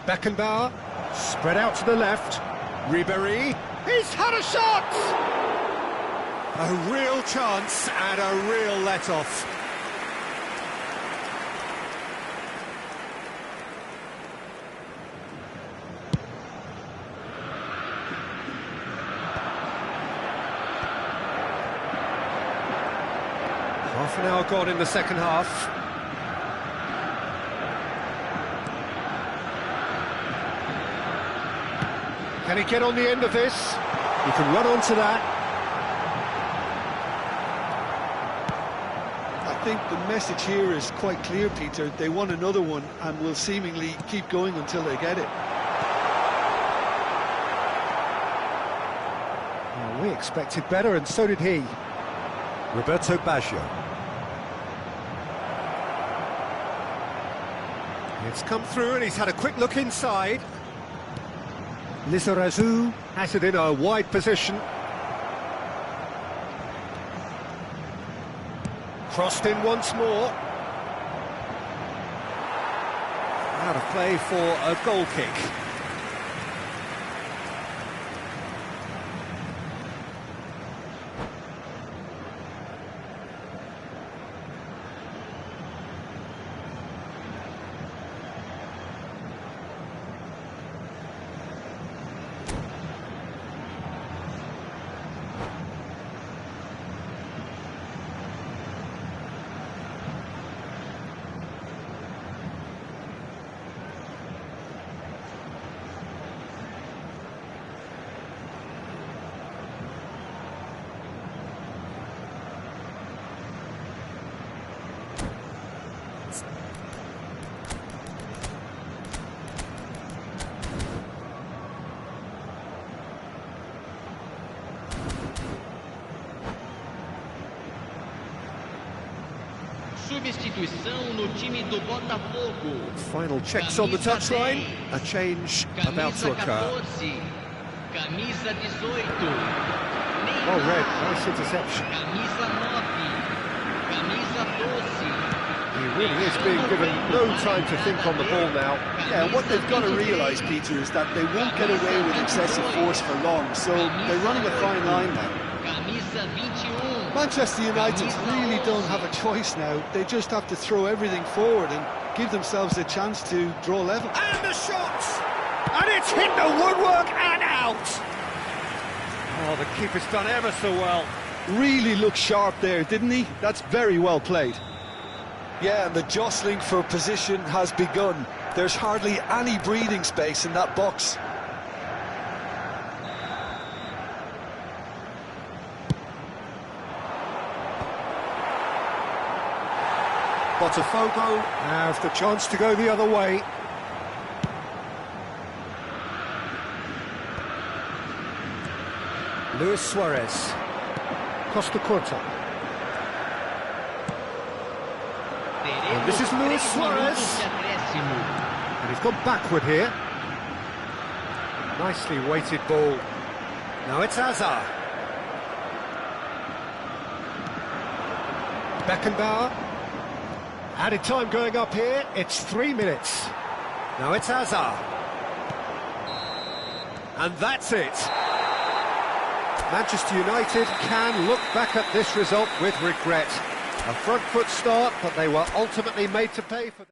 Beckenbauer, spread out to the left. Ribéry, he's had a shot! A real chance and a real let-off. Half an hour gone in the second half. Can he get on the end of this? He can run onto that. I think the message here is quite clear, Peter. They want another one and will seemingly keep going until they get it. Well, we expected better, and so did he. Roberto Baggio. It's come through and he's had a quick look inside. Lizarazu has it in a wide position. Crossed in once more. Out of play for a goal kick. Substituição no time do Botafogo. Final checks on the touchline. A change about to occur. Camisa 18. Oh, red. Nice interception. Camisa 9. Camisa 12. He really is being given no time to think on the ball now. Yeah, what they've got to realise, Peter, is that they won't get away with excessive force for long, so they're running a fine line now. Camisa 21. Manchester United really don't have a choice now. They just have to throw everything forward and give themselves a chance to draw level. And the shot! And it's hit the woodwork and out! Oh, the keeper's done ever so well. Really looked sharp there, didn't he? That's very well played. Yeah, and the jostling for position has begun. There's hardly any breathing space in that box. Botafogo have the chance to go the other way. Luis Suarez. Costa Curta. And this is Luis Suarez. And he's gone backward here. Nicely weighted ball. Now it's Hazard. Beckenbauer. Added time going up here, it's 3 minutes. Now it's Hazard. And that's it. Manchester United can look back at this result with regret. A front foot start, but they were ultimately made to pay for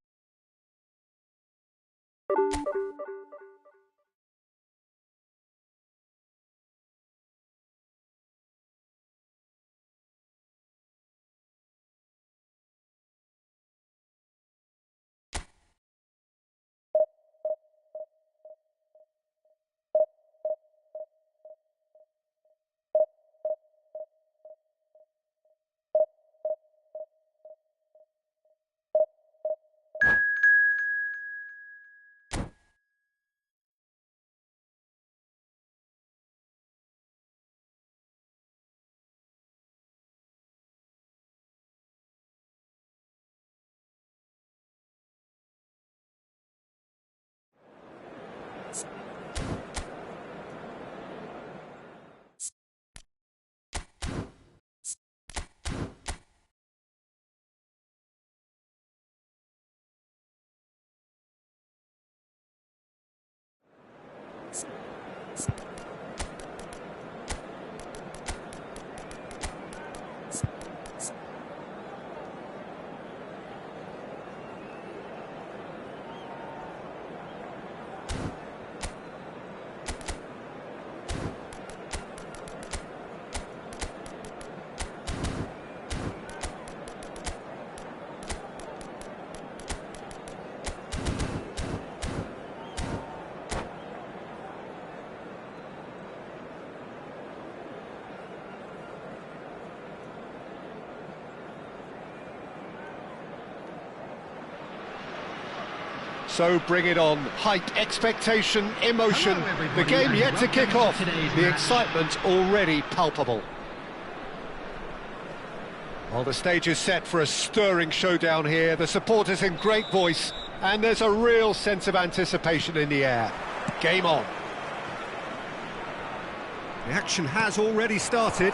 So bring it on. Hype, expectation, emotion. The game yet to kick off. The excitement already palpable. Well, the stage is set for a stirring showdown here. The supporters in great voice, and there's a real sense of anticipation in the air. Game on. The action has already started.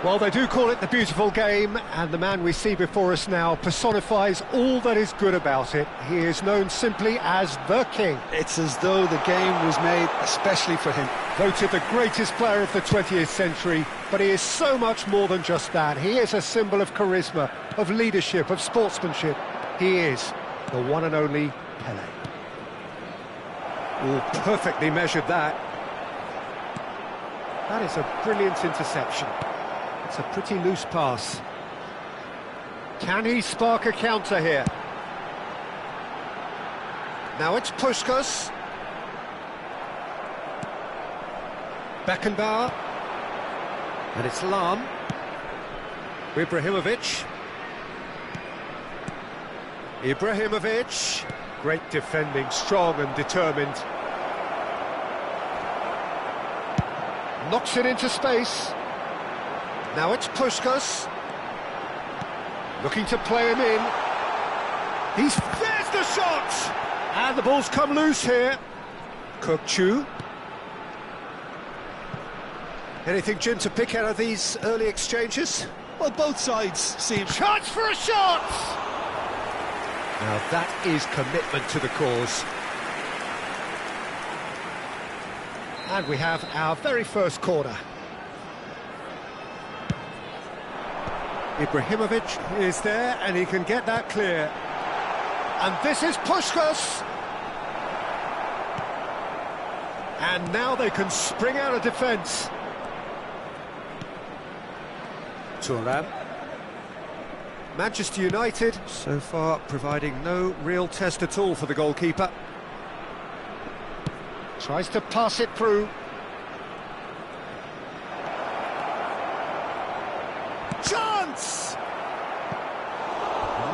Well, they do call it the beautiful game, and the man we see before us now personifies all that is good about it. He is known simply as the King. It's as though the game was made especially for him. Voted the greatest player of the 20th century, but he is so much more than just that. He is a symbol of charisma, of leadership, of sportsmanship. He is the one and only Pelé. Oh, perfectly measured that. That is a brilliant interception. It's a pretty loose pass. Can he spark a counter here? Now it's Puskás. Beckenbauer. And it's Lahm. Ibrahimovic. Ibrahimovic. Great defending, strong and determined. Knocks it into space. Now it's Puskás. Looking to play him in. There's the shot! And the ball's come loose here. Kökçü. Anything, Jim, to pick out of these early exchanges? Well, both sides seem... Chance for a shot! Now that is commitment to the cause. And we have our very first corner. Ibrahimovic is there, and he can get that clear. And this is Puskás. And now they can spring out of defence. Thuram. Manchester United, so far providing no real test at all for the goalkeeper. Tries to pass it through. Chance!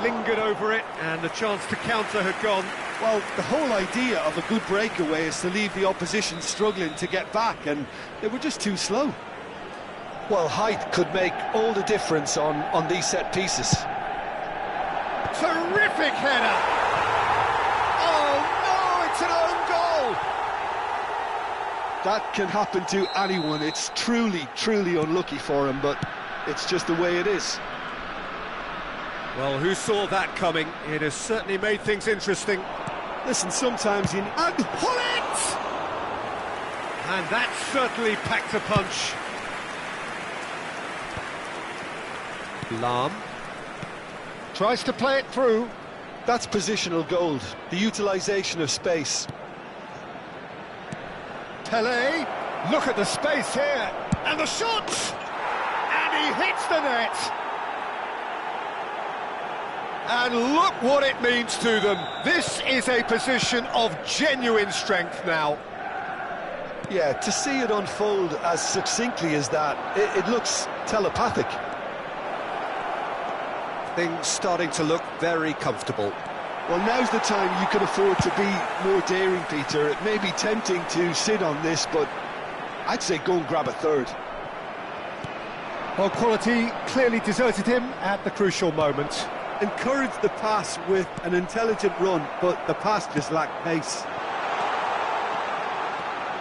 Lingered over it, and the chance to counter had gone. Well, the whole idea of a good breakaway is to leave the opposition struggling to get back, and they were just too slow. Well, height could make all the difference on these set pieces. Terrific header! Oh no, it's an own goal! That can happen to anyone. It's truly, truly unlucky for him, but it's just the way it is. Well, who saw that coming? It has certainly made things interesting. Listen, sometimes you... And pull it! And that certainly packed a punch. Lahm tries to play it through. That's positional gold, the utilisation of space. Pelé, look at the space here, and the shot! And he hits the net! And look what it means to them. This is a position of genuine strength now. Yeah, to see it unfold as succinctly as that, it looks telepathic. Things starting to look very comfortable. Well, now's the time you can afford to be more daring, Peter. It may be tempting to sit on this, but I'd say go and grab a third. Well, quality clearly deserted him at the crucial moment. Encouraged the pass with an intelligent run, but the pass just lacked pace.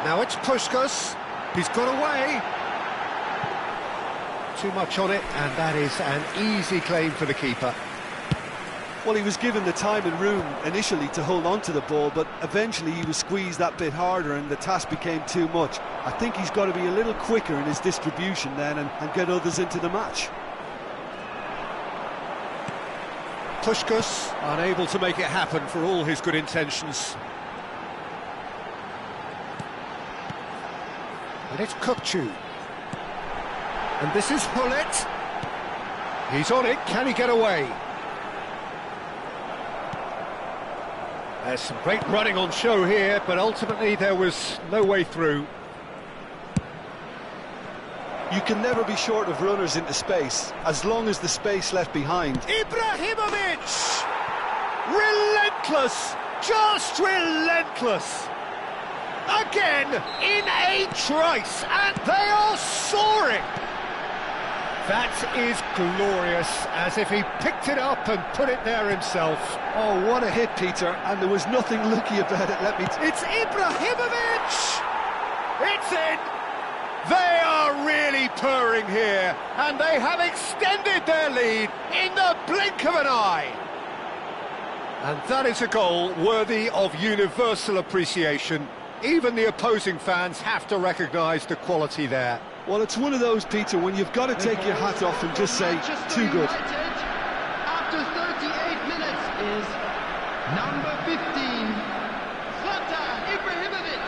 Now it's Puskás. He's got away. Too much on it, and that is an easy claim for the keeper. Well, he was given the time and room initially to hold on to the ball, but eventually he was squeezed that bit harder and the task became too much. I think he's got to be a little quicker in his distribution then and get others into the match. Puskás unable to make it happen for all his good intentions. And it's Kukçu. And this is Hullet. He's on it, can he get away? There's some great running on show here, but ultimately there was no way through. You can never be short of runners into space, as long as the space left behind. Ibrahimovic! Relentless! Just relentless! Again, in a trice, and they are soaring! That is glorious, as if he picked it up and put it there himself. Oh, what a hit, Peter, and there was nothing lucky about it, let me It's Ibrahimovic! It's in! They are really purring here, and they have extended their lead in the blink of an eye. And that is a goal worthy of universal appreciation. Even the opposing fans have to recognise the quality there. Well, it's one of those, Peter, when you've got to take your hat off and just say, too good. After 38 minutes is number 15, Zlatan Ibrahimovic.